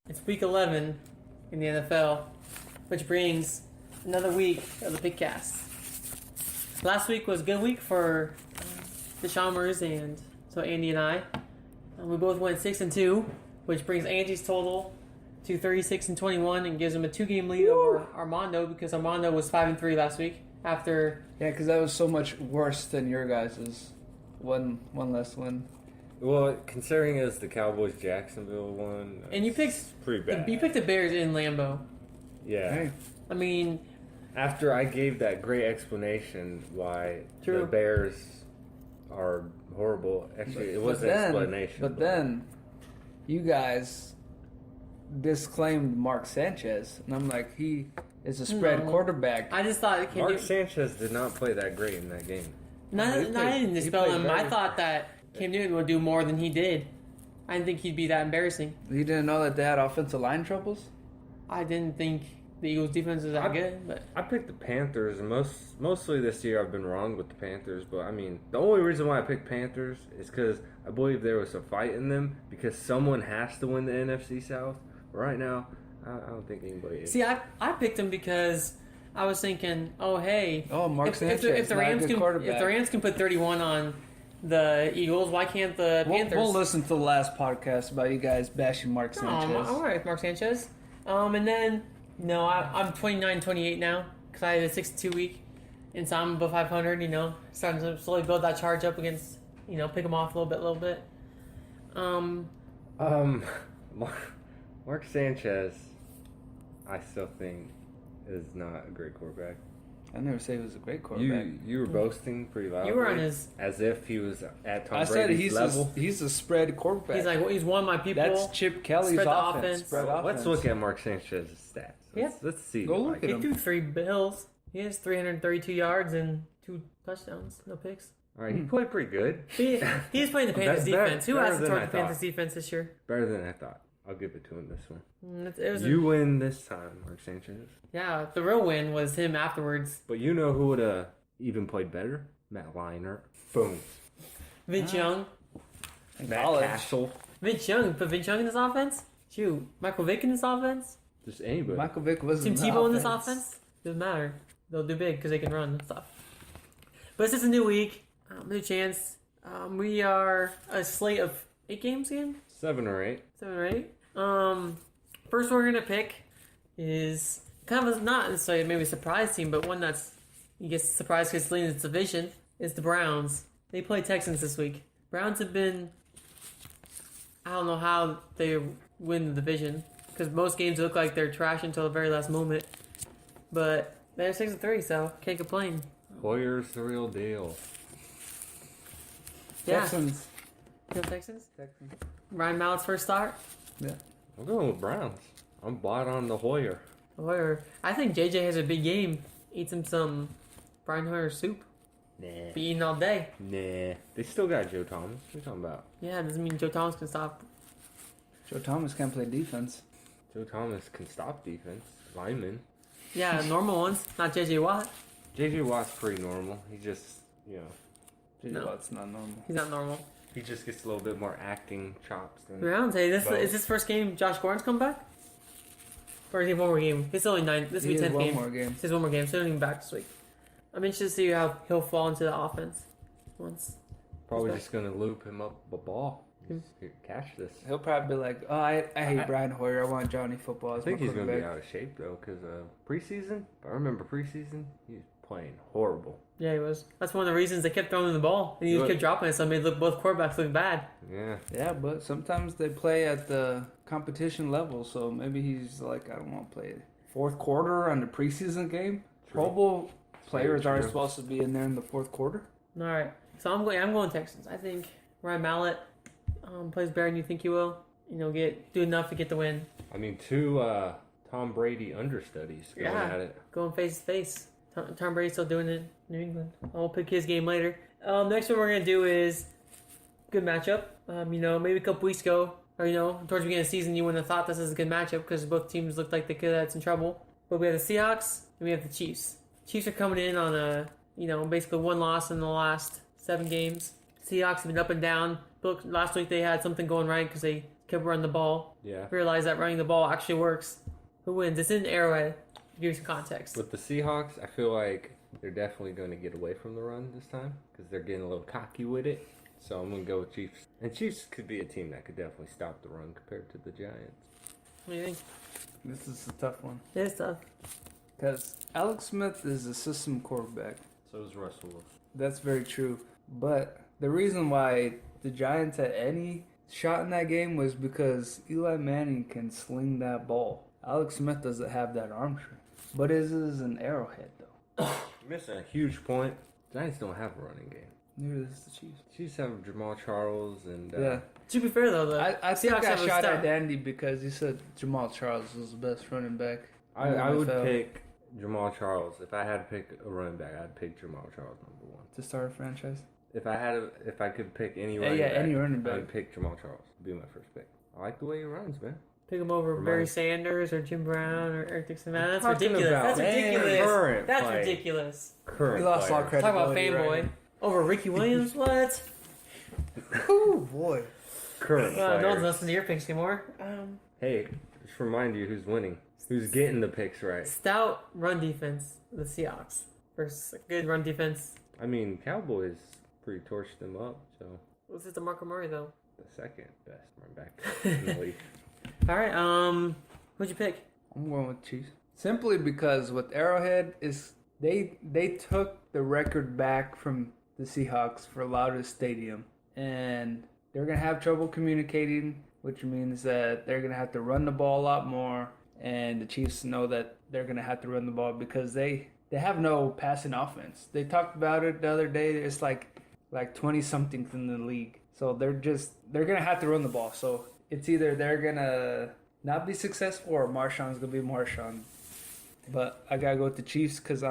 It's week 11 in the NFL, which brings another week of the Pickcast. Last week was a good week for the Chalmers, and so Andy and I. We both went 6-2, which brings Andy's total to 36-21 and gives him a 2-game lead over Armando, because Armando was 5-3 last week after. Yeah, because that was so much worse than your guys's one less win. Well, considering it was the Cowboys-Jacksonville one, And you picked pretty bad. You picked the Bears in Lambeau. Yeah. Hey. I mean, After I gave that great explanation why True. the Bears are horrible. Actually, it was an explanation. But then, you guys disclaimed Mark Sanchez, and I'm like, he is a spread quarterback. I just thought Mark Sanchez did not play that great in that game. I didn't dispel played him. better. I thought that Cam Newton would do more than he did. I didn't think he'd be that embarrassing. You didn't know that they had offensive line troubles? I didn't think the Eagles' defense was that good, but I picked the Panthers, and mostly this year I've been wrong with the Panthers. But I mean, the only reason why I picked Panthers is because I believe there was a fight in them, because someone has to win the NFC South. But right now, I don't think anybody is. see, I picked him because I was thinking, Mark Sanchez, if the not a Rams good can quarterback. if the Rams can put 31 on the Eagles, why can't the Panthers? We'll listen to the last podcast about you guys bashing Mark Oh, Sanchez. I'm all right with Mark Sanchez. And then, I'm 29-28 now because I had a 6-2 week. And so I'm above 500, starting to slowly build that charge up against, pick them off a little bit. Mark Sanchez, I still think is not a great quarterback. I never say he was a great quarterback. You were boasting pretty loudly. You were on his. as if he was at Tom I said Brady's level. he's a spread quarterback. He's like, he's one of my people. That's Chip Kelly's Spread the offense. offense. Spread Let's offense. look at Mark Sanchez's stats. Let's see. Go look Like, at He him. threw 3 bills. He has 332 yards and 2 touchdowns, no picks. All right, he played pretty good. He's playing the Panthers Better- defense. Who better hasn't than torched I the Panthers thought. defense this year? Better than I thought. I'll give it to him this one. It was You win this time, Mark Sanchez. yeah, the real win was him afterwards. But you know who would have even played better? Matt Leinart. Boom. Vince Young. In Matt college. Castle. Vince Young. Put Vince Young in this offense? Shoot. Michael Vick in this offense? Just anybody. Michael Vick was Tim Tebow in this offense? Doesn't matter. They'll do big because they can run and stuff. But it's just a new week. New chance. We are a slate of 8 games again? 7 or 8. 7 or 8. First one we're going to pick is kind of not necessarily maybe a surprise team, but one that's, you get surprised because it's leading its division, is the Browns. They play Texans this week. Browns have been, I don't know how they win the division, because most games look like they're trash until the very last moment. But they're 6-3, so can't complain. Hoyer's the real deal. Yeah. Texans. You know Texans? Ryan Mallett's first start? Yeah. I'm going with Browns. I'm bought on the Hoyer. Or I think JJ has a big game. Eats him some Brian Hoyer soup. Nah. Be eating all day. Nah. They still got Joe Thomas. What are you talking about? Yeah, doesn't mean Joe Thomas can stop. Joe Thomas can't play defense. Joe Thomas can stop defense. Lineman. Yeah, normal ones, not JJ Watt. J.J. Watt's pretty normal. He just, J.J. No. Watt's not normal. He's not normal. he just gets a little bit more acting chops than Browns, hey, is both. this first game Josh Gordon's come back? Or is he have one more game? It's only 9. This will He be has 10th one game. more game. He has one more game, so he's even back this week. I'm interested to see how he'll fall into the offense once. Probably just going to loop him up a ball. Just, here, catch this. He'll probably be like, oh, I hate Brian Hoyer. I want Johnny Football as I think my he's going to be quarterback. out of shape, though, because preseason, if I remember preseason, he was playing horrible. Yeah, he was. That's one of the reasons they kept throwing him the ball. And he just Look. kept dropping it, so it made both quarterbacks look bad. Yeah. Yeah, but sometimes they play at the competition level, so maybe he's like, I don't want to play fourth quarter on the preseason game. Pro Bowl players Very aren't true. supposed to be in there in the fourth quarter. All right, so I'm going Texans. I think Ryan Mallett plays better than you think he will. Do enough to get the win. I mean, 2 Tom Brady understudies going at it. Going face to face. Tom Brady's still doing it in New England. I'll pick his game later. Next one we're gonna do is good matchup. Maybe a couple weeks ago, or towards the beginning of the season, you wouldn't have thought this is a good matchup because both teams looked like they could have had some trouble. But we have the Seahawks and we have the Chiefs. Chiefs are coming in on a basically one loss in the last 7 games. Seahawks have been up and down. But last week they had something going right because they kept running the ball. Yeah. Realized that running the ball actually works. Who wins? It's in Arrowhead. To give you some context. With the Seahawks, I feel like they're definitely going to get away from the run this time because they're getting a little cocky with it. So I'm going to go with Chiefs. And Chiefs could be a team that could definitely stop the run compared to the Giants. What do you think? This is a tough one. It is tough. Because Alex Smith is a system quarterback. So is Russell Wilson. That's very true. But the reason why the Giants had any shot in that game was because Eli Manning can sling that ball. Alex Smith doesn't have that arm strength. But it is an Arrowhead, though. You're missing a huge point. Giants don't have a running game. Neither does the Chiefs. Chiefs have Jamal Charles and... Yeah. To be fair, though, I think Seahawks I have a shot star. at Dandy because he said Jamal Charles was the best running back. I would pick Jamal Charles. If I had to pick a running back, I'd pick Jamal Charles number 1. To start a franchise? If I could pick any any running back. I'd pick Jamal Charles. Be my first pick. I like the way he runs, man. Pick him over Barry Sanders or Jim Brown or Eric Dixon. Man, that's talking ridiculous. about That's ridiculous. current That's play. ridiculous. Current We lost all players. credit. Talk about Credibility, fanboy right? over Ricky Williams. What? Oh, boy. Current No one's players. listening to your picks anymore. Hey, just remind you who's winning. Who's getting the picks right. Stout run defense, the Seahawks versus a good run defense. I mean, Cowboys pretty torched them up, so What's it, DeMarco Murray though? the second best running back in the league. All right, who'd you pick? I'm going with Chiefs. Simply because with Arrowhead is they took the record back from the Seahawks for loudest stadium, and they're gonna have trouble communicating, which means that they're gonna have to run the ball a lot more. And the Chiefs know that they're gonna have to run the ball because they have no passing offense. They talked about it the other day. It's like 20 somethings in the league, so they're gonna have to run the ball. So it's either they're gonna not be successful or Marshawn's gonna be Marshawn. But I gotta go with the Chiefs because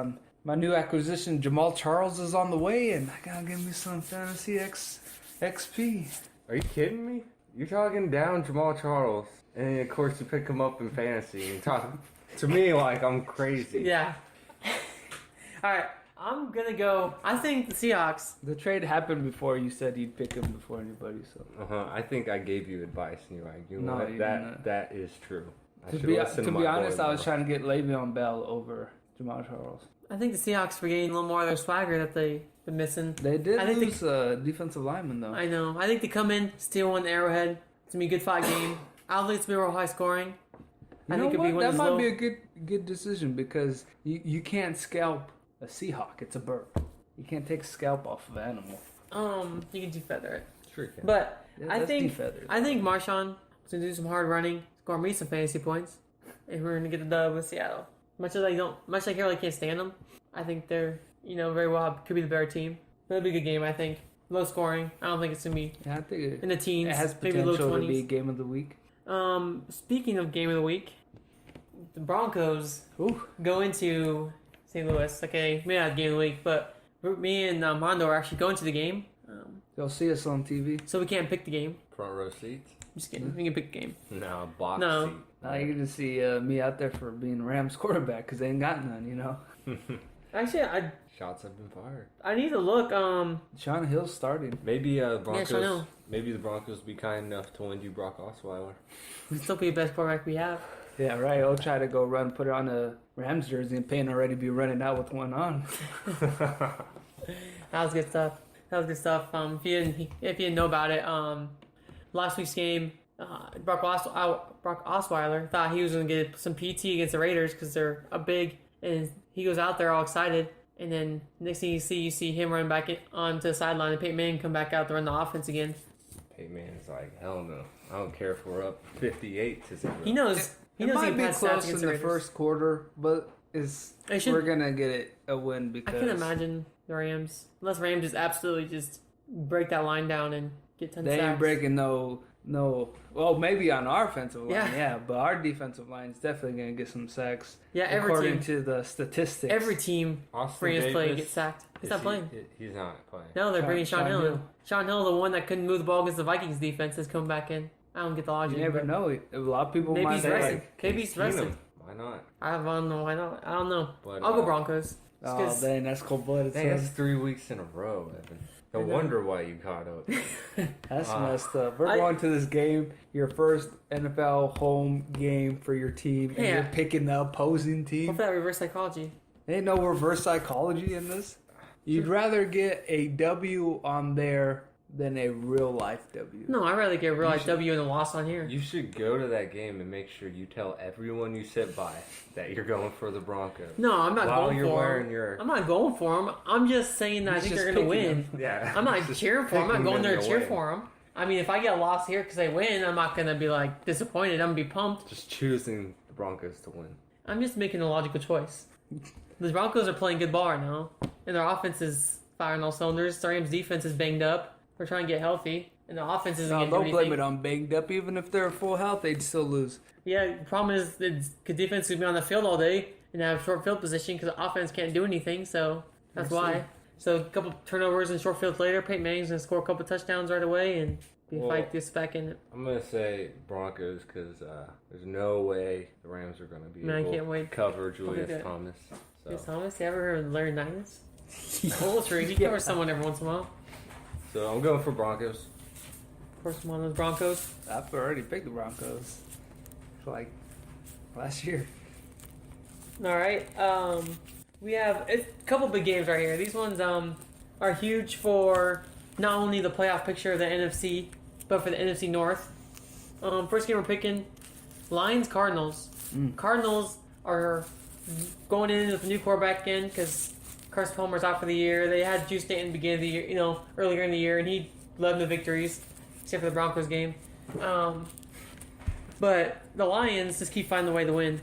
my new acquisition Jamal Charles is on the way, and I gotta give me some fantasy XP. Are you kidding me? You're talking down Jamal Charles, and of course you pick him up in fantasy and talk to me like I'm crazy. Yeah. All right, I'm gonna go. I think the Seahawks. The trade happened before you said you'd pick him before anybody. So I think I gave you advice, and you're like, you know No, what? you That didn't. that is true. I to should be listen to my honest, boy I was more. trying to get Le'Veon Bell over Jamal Charles. I think the Seahawks were getting a little more of their swagger that they've been missing. They did I think lose a defensive lineman though. I know. I think they come in, steal one Arrowhead. It's gonna be a good fight game. I don't think it's gonna be real high scoring. You I know think it'll be what? one That of might those be low. a good decision because you can't scalp a Seahawk. It's a bird. You can't take a scalp off of an animal. You can defeather it, Sure you can. but Yeah, I that's think defeathered. Marshawn is gonna do some hard running, score me some fantasy points, and we're gonna get the dub with Seattle. Much like I really can't stand them. I think they're very well could be the better team. It'll be a good game. I think low scoring. I don't think it's gonna be Yeah, I think in the teens. it has maybe low potential to 20s. be game of the week. Speaking of game of the week, the Broncos Ooh. go into St. Louis. Okay, maybe not game of the week, but me and Mondo are actually going to the game. You'll see us on TV. So we can't pick the game. Front row seats? Just kidding. We can pick a game. No, box No. seat. Now you're gonna see me out there for being Rams quarterback because they ain't got none. Actually, Shots have been fired. I need to look. Sean Hill's starting. Maybe Broncos. I know. Maybe the Broncos be kind enough to lend you Brock Osweiler. He'll still be the best quarterback we have. Yeah, right. I'll try to go run, put it on a Rams jersey, and Payne already be running out with one on. That was good stuff. If you didn't know about it, last week's game, Brock Osweiler thought he was going to get some PT against the Raiders because they're a big, and he goes out there all excited, and then next thing you see him run back onto the sideline, and Peyton Manning come back out to run the offense again. Peyton Manning's like, hell no. I don't care if we're up 58-0. He knows. He It knows he might can be pass stats close in against the the Raiders. first quarter, but we're gonna get it a win I because can imagine the Rams, unless Rams just absolutely just break that line down and get 10 they sacks. ain't breaking no. Well, maybe on our offensive line, Yeah. yeah, but our defensive line is definitely gonna get some sacks. Yeah, every according team. to the statistics. Every team Austin Rams play Davis, gets sacked. He's is not he- playing. He's not playing. No, they're bringing Sean Hill in. Hill. Sean Hill, the one that couldn't move the ball against the Vikings defense, is coming back in. I don't get the logic. You never but know. A lot of people Maybe might he's say, rested. like, Maybe Case he's rested. Keenum. Why not? I don't know. Why not? I don't know. But, I'll go Broncos. Just "Oh, 'cause- dang, that's cold blooded." Dang, that's 3 weeks in a row, Evan. No wonder why you caught up. That's messed up. We're going to this game, your first NFL home game for your team, and you're picking the opposing team. What's that reverse psychology? Ain't no reverse psychology in this. You'd rather get a W on there than a real life W. No, I'd rather get a real life W and a loss on here. You should go to that game and make sure you tell everyone you sit by that you're going for the Broncos. No, I'm not going for them. I'm not going for them. I'm just saying that I think they're going to win. Yeah. I'm not cheering for them. I'm not going there to cheer for them. I mean, if I get a loss here because they win, I'm not going to be like disappointed. I'm going to be pumped. Just choosing the Broncos to win. I'm just making a logical choice. The Broncos are playing good ball right now, and their offense is firing all cylinders. The Rams' defense is banged up. They're trying to get healthy, and the offense isn't getting anything. Don't blame it on banged up. Even if they're full health, they'd still lose. Yeah, the problem is the defense could be on the field all day and have short field position because the offense can't do anything, so that's why. So a couple turnovers and short fields later, Peyton Manning's going to score a couple touchdowns right away and fight this back in it. I'm going to say Broncos because there's no way the Rams are going to be able to cover Julius Thomas. Julius Thomas? You ever heard of Larry Ninus? Poultry. He covers someone every once in a while. So I'm going for Broncos. Of course, one of those Broncos. I've already picked the Broncos. Like last year. All right. We have a couple big games right here. These ones are huge for not only the playoff picture of the NFC, but for the NFC North. First game we're picking, Lions-Cardinals. Cardinals are going in with a new quarterback again because Carson Palmer's out for the year. They had Drew Stanton begin of the year, earlier in the year, and he led them to victories, except for the Broncos game. But the Lions just keep finding a way to win.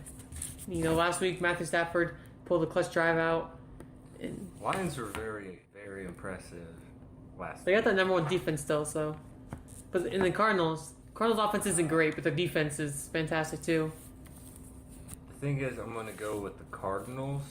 Last week Matthew Stafford pulled a clutch drive out. And Lions were very, very impressive last they got that number one defense still, so. But in the Cardinals offense isn't great, but their defense is fantastic too. The thing is, I'm going to go with the Cardinals.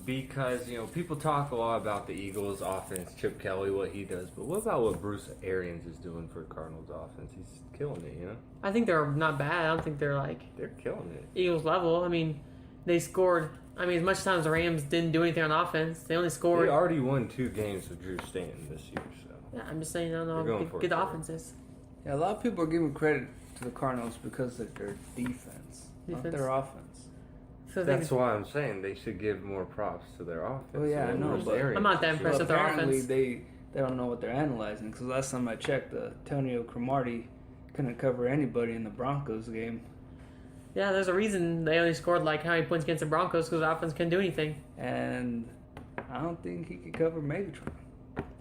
Because, people talk a lot about the Eagles' offense, Chip Kelly, what he does. But what about what Bruce Arians is doing for Cardinals' offense? He's killing it, I think they're not bad. I don't think they're They're killing it. Eagles level. I mean, they scored. I mean, as much time as the Rams didn't do anything on offense, they only scored. They already won 2 games with Drew Stanton this year, so. Yeah, I'm just saying, I don't know how good the offense is. Yeah, a lot of people are giving credit to the Cardinals because of their defense. Not their offense. So that's why I'm saying they should give more props to their offense. Oh yeah, I know, but I'm not that impressed with their apparently offense. They don't know what they're analyzing because last time I checked, Antonio Cromartie couldn't cover anybody in the Broncos game. Yeah, there's a reason they only scored how many points against the Broncos because the offense couldn't do anything. And I don't think he could cover Megatron,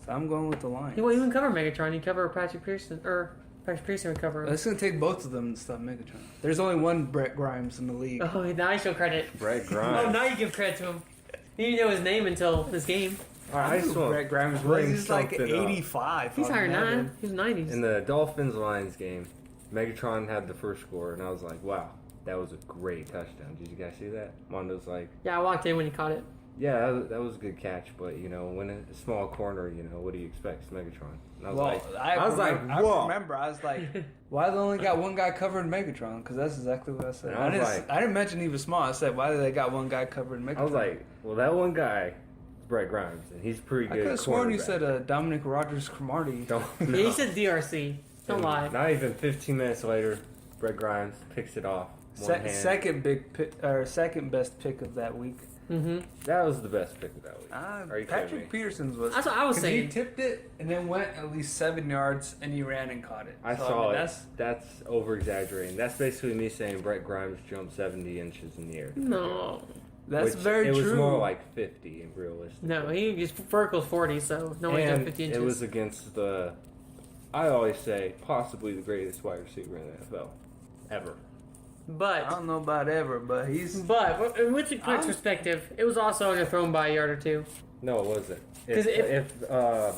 so I'm going with the Lions. He won't even cover Megatron. He cover Patrick Pearson would cover him. It's going to take both of them to stop Megatron. There's only one Brett Grimes in the league. Oh, now I show credit. Brett Grimes. Oh, now you give credit to him. You didn't know his name until this game. I just want Brett Grimes was. He's like 85. He's higher than that. He's 90s. In the Dolphins-Lions game, Megatron had the first score, and I was like, wow, that was a great touchdown. Did you guys see that? Mondo's like... Yeah, I walked in when he caught it. Yeah, that was a good catch, but, when a small corner, what do you expect? It's Megatron. And I was like, why they only got one guy covering Megatron? Because that's exactly what I said. I didn't mention he was small. I said, why do they got one guy covering Megatron? I was like, well, that one guy is Brett Grimes, and he's pretty good. I could have sworn you said Dominic Rodgers-Cromartie. Yeah, he said DRC. Don't lie. Not even 15 minutes later, Brett Grimes picks it off. Second best pick of that week. Mm-hmm. That was the best pick of that week. Are you Patrick Peterson's was. That's what I was saying. He tipped it and then went at least 7 yards and he ran and caught it. I saw it. That's over exaggerating. That's basically me saying Brett Grimes jumped 70 inches in the air. No. That's very true. It was more like 50 in realistic. No, he just vertical's 40, so no one jumped 50 inches. It was against I always say, possibly the greatest wide receiver in the NFL. Ever. But I don't know about ever, but he's. But in which perspective, it was also underthrown by a yard or two. No, it wasn't. If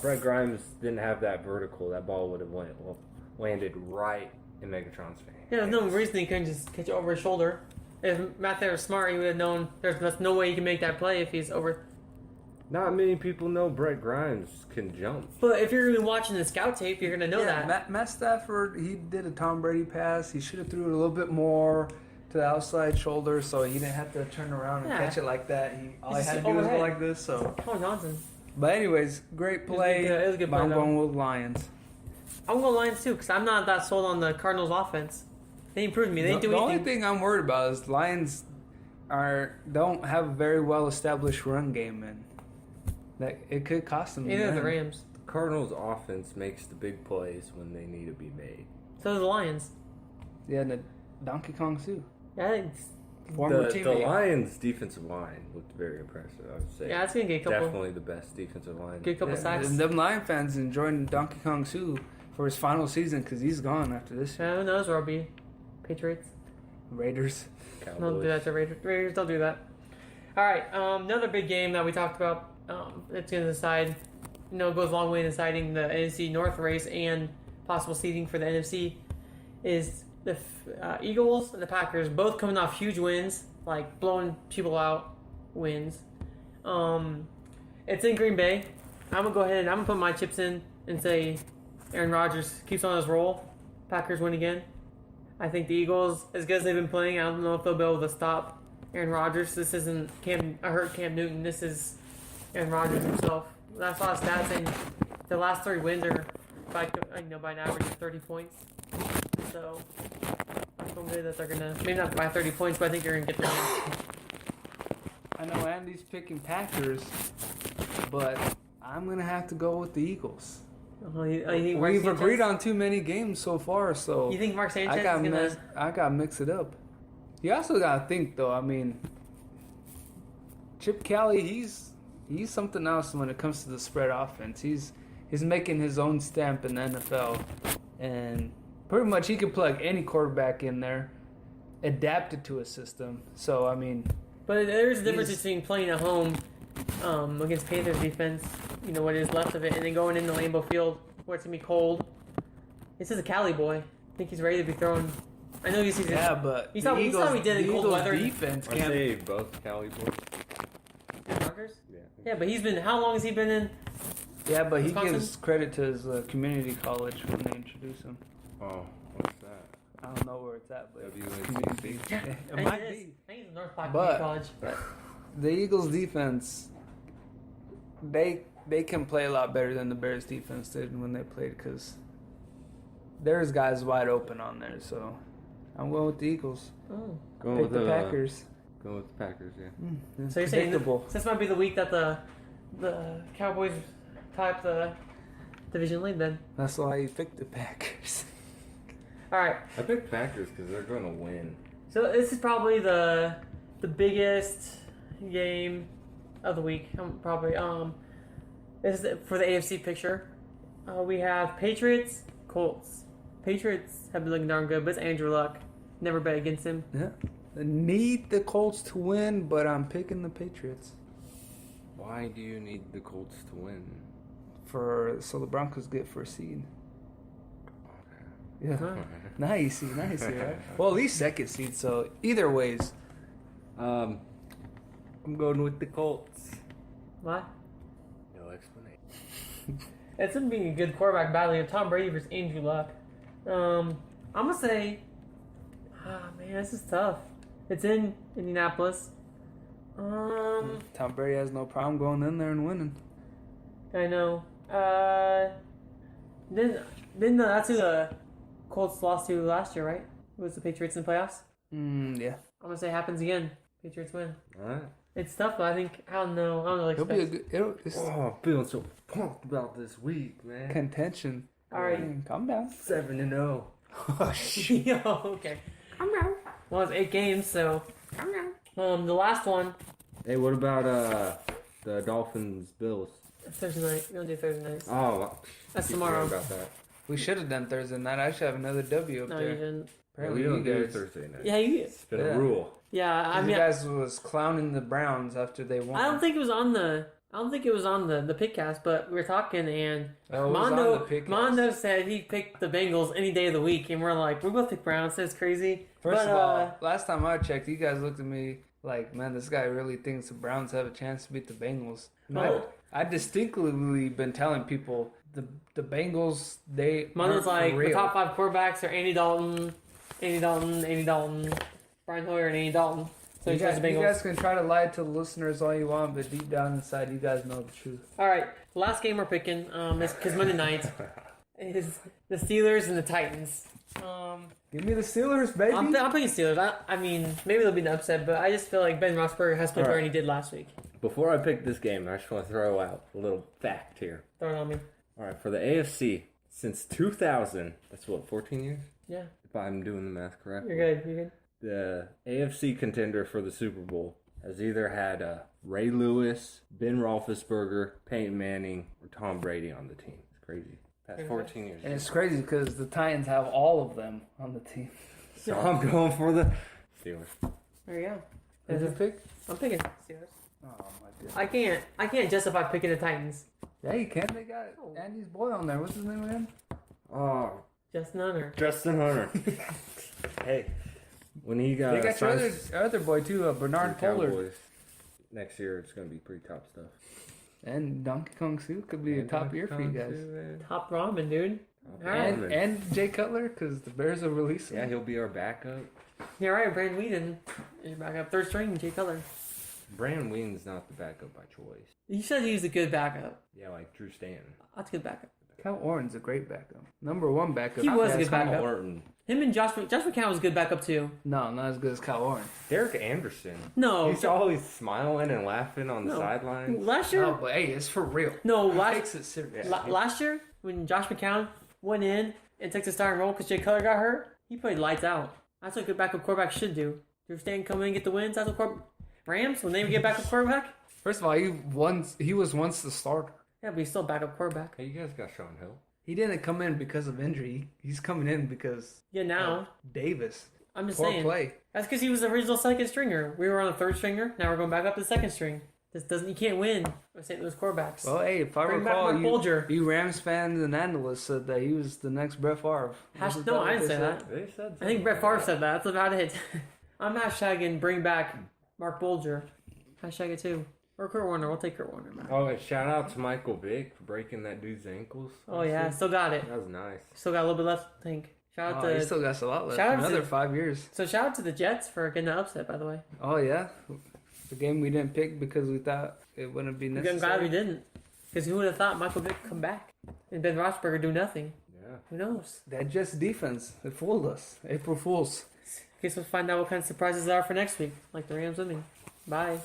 Brett Grimes didn't have that vertical, that ball would have landed right in Megatron's face. Yeah, there's no reason he couldn't just catch it over his shoulder. If Matthew was smart, he would have known there's no way he can make that play if he's over. Not many people know Brett Grimes can jump. But if you're going to be watching the scout tape, you're going to know that. Matt Stafford, he did a Tom Brady pass. He should have threw it a little bit more to the outside shoulder so he didn't have to turn around and catch it like that. All he had to do was go like this. So. Oh, Johnson. But anyways, great play. It was a good play, I'm though. going with Lions. I'm going Lions too because I'm not that sold on the Cardinals offense. They improved me. They didn't do The only anything. thing I'm worried about is Lions don't have a very well established run game, and that it could cost them. Neither the the win. Rams. Cardinals offense makes the big plays when they need to be made. So does the Lions. Yeah, and the Donkey Kong too. Yeah, it's, Former The teammate. Lions' defensive line looked very impressive. I would say. yeah, it's gonna get a couple. Definitely the best defensive line. Get a couple sacks. And them Lion fans enjoying Donkey Kong Sue for his final season because he's gone after this year. Yeah, who knows where I'll be? Patriots. Raiders. Cowboys. Don't do that to Raiders. Raiders, don't do that. All right, another big game that we talked about. It's going to decide, goes a long way in deciding the NFC North race and possible seeding for the NFC. Is the Eagles and the Packers both coming off huge wins, like blowing people out wins. It's in Green Bay. I'm gonna go ahead and I'm gonna put my chips in and say Aaron Rodgers keeps on his roll. Packers win again. I think the Eagles, as good as they've been playing, I don't know if they'll be able to stop Aaron Rodgers. This isn't Cam Newton. This is Aaron Rodgers himself. I saw a stat saying the last 3 wins are by an average of 30 points. So I feel good that they're gonna maybe not by 30 points, but I think they're gonna get the win. I know Andy's picking Packers, but I'm gonna have to go with the Eagles. We've agreed on too many games so far, so You think Mark Sanchez I is gonna? I got to mix it up. You also gotta think though. I mean, Chip Kelly, he's something else when it comes to the spread offense. He's making his own stamp in the NFL, and pretty much he can plug any quarterback in there, adapt it to a system. So I mean, But there's a difference between playing at home against Panthers defense, what is left of it, and then going into Lambeau Field where it's gonna be cold. This is a Cali boy. I think he's ready to be thrown. I know he's yeah, but you saw what he did in the cold Eagles weather. defense Aren't can't. they both Cali boys? Rodgers? Yeah. Yeah, but he's been. How long has he been in? Yeah, but he Wisconsin? gives credit to his community college when they introduce him. Oh, what's that? I don't know where it's at, but WNC. community. Yeah, It might be. I think he's in North Park But- College. But The Eagles defense, they can play a lot better than the Bears defense did when they played because there's guys wide open on there. So I'm going with the Eagles. oh. Going Pick with the Packers. Going with the Packers, yeah. So you're saying predictable. this might be the week that the Cowboys tie up the division lead then. That's why you picked the Packers. All right. I picked Packers because they're going to win. So this is probably the biggest game of the week. This is for the AFC picture. We have Patriots, Colts. Patriots have been looking darn good, but it's Andrew Luck. Never bet against him. Yeah. I need the Colts to win, but I'm picking the Patriots Why do you need the Colts to win? so the Broncos get first seed. Okay. Yeah. Huh? Nice, right? Well, at least second seed. So either ways, I'm going with the Colts. Why? No explanation. It's going to be a good quarterback battle of Tom Brady versus Andrew Luck. I'm going to say, man, this is tough. It's in Indianapolis. Tom Brady has no problem going in there and winning. I know. Then that's who the Colts lost to last year, right? It was the Patriots in the playoffs. Yeah. I'm gonna say it happens again. Patriots win. All right. It's tough, but I think I don't know. It'll be a good. It's Oh, I'm feeling so pumped about this week, man. contention. All right. Calm down. 7-0. Oh, shit. Yo, okay. Well, it's 8 games, so. The last one. Hey, what about the Dolphins Bills? Thursday night. We don't do Thursday nights. Oh, That's keep tomorrow. forgetting about that. We should have done Thursday night. I should have another W up No, there. you didn't. Yeah, Apparently, we don't do you guys. Thursday night. Yeah, you. It's been Yeah. a rule. Yeah, I You mean, guys was clowning the Browns after they won. I don't think it was on the. I don't think it was on the Pickcast, but we were talking and Oh, it was on the Pickcast. Mondo said he picked the Bengals any day of the week, and we're like, we both pick Browns. That's crazy. First But, of all, last time I checked, you guys looked at me like, man, this guy really thinks the Browns have a chance to beat the Bengals. Oh. I distinctly been telling people the Bengals, they Mondo's aren't like for the real. top 5 quarterbacks are Andy Dalton, Brian Hoyer, and Andy Dalton. So You he chose guys, the you Bengals. guys can try to lie to the listeners all you want, but deep down inside, you guys know the truth. All right, the last game we're picking is because Monday night is the Steelers and the Titans. Give me the Steelers, baby. I'm picking Steelers. I mean, maybe they'll be an upset, but I just feel like Ben Roethlisberger has played better than he did last week. Before I pick this game, I just want to throw out a little fact here. Throw it on me. All right, for the AFC, since 2000, that's what, 14 years? Yeah, If I'm doing the math correctly. you're good. You're good. The AFC contender for the Super Bowl has either had Ray Lewis, Ben Roethlisberger, Peyton Manning, or Tom Brady on the team. It's crazy. Past 14 years. And it's crazy because the Titans have all of them on the team. So I'm going for the Steelers. There you go. Who'd you pick? I'm picking Steelers. Oh my goodness. I can't justify picking the Titans. Yeah, you can. They got Andy's boy on there. What's his name again? Oh, Justin Hunter. Justin Hunter. Hey, when he got They got your signs other boy too, Bernard to the Pollard. Cowboys, next year it's going to be pretty top stuff. And Donkey Kong Sue could be a top year for you guys. Top ramen, dude. All right. And Jay Cutler, because the Bears will release him. Yeah, he'll be our backup. You're right, Brandon Whedon. You're back up third string, Jay Cutler. Brandon Whedon's not the backup by choice. You said he was a good backup. Yeah, like Drew Stanton. That's a good backup. Cal Orton's a great backup. Number one backup. He was a Yeah, good Tom backup. Orton. Him and Josh McCown was a good backup too. No, not as good as Cal Orton. Derek Anderson. No, He's always smiling and laughing on the No. sidelines. last year. No, but hey, it's for real. No, He last takes it serious. last year when Josh McCown went in and took the starting role because Jay Cutler got hurt, he played lights out. That's what a good backup quarterback should do. Drew Stanton come in and get the wins. That's what Rams when they get backup quarterback. First of all, he was once the starter. Yeah, but he's still backup quarterback. Hey, you guys got Sean Hill. He didn't come in because of injury. He's coming in because Yeah, now of Davis. I'm just Poor saying. play. That's because he was the original second stringer. We were on the third stringer. Now we're going back up to the second string. This doesn't. You can't win with St. Louis quarterbacks. Well, hey, if I Bring back recall, Mark Bulger. you Rams fans and analysts said that he was the next Brett Favre. No, I didn't say that. They said I think Brett Favre said that. That's about it. I'm hashtagging bring back Mark Bulger. Hashtag it too. Or Kurt Warner. We'll take Kurt Warner back. Oh, and shout out to Michael Vick for breaking that dude's ankles. Oh yeah, still got it. That was nice. Still got a little bit left, I think. Shout out Oh, he to still got a lot left. shout out Another to- 5 years. so shout out to the Jets for getting that upset. By the way, Oh yeah, the game we didn't pick because we thought it wouldn't be I'm necessary. glad we didn't. Because who would have thought Michael Vick come back and Ben Roethlisberger do nothing? Yeah. Who knows? That Jets defense, it fooled us. April Fools. Guess we'll find out what kind of surprises there are for next week, like the Rams winning. Bye.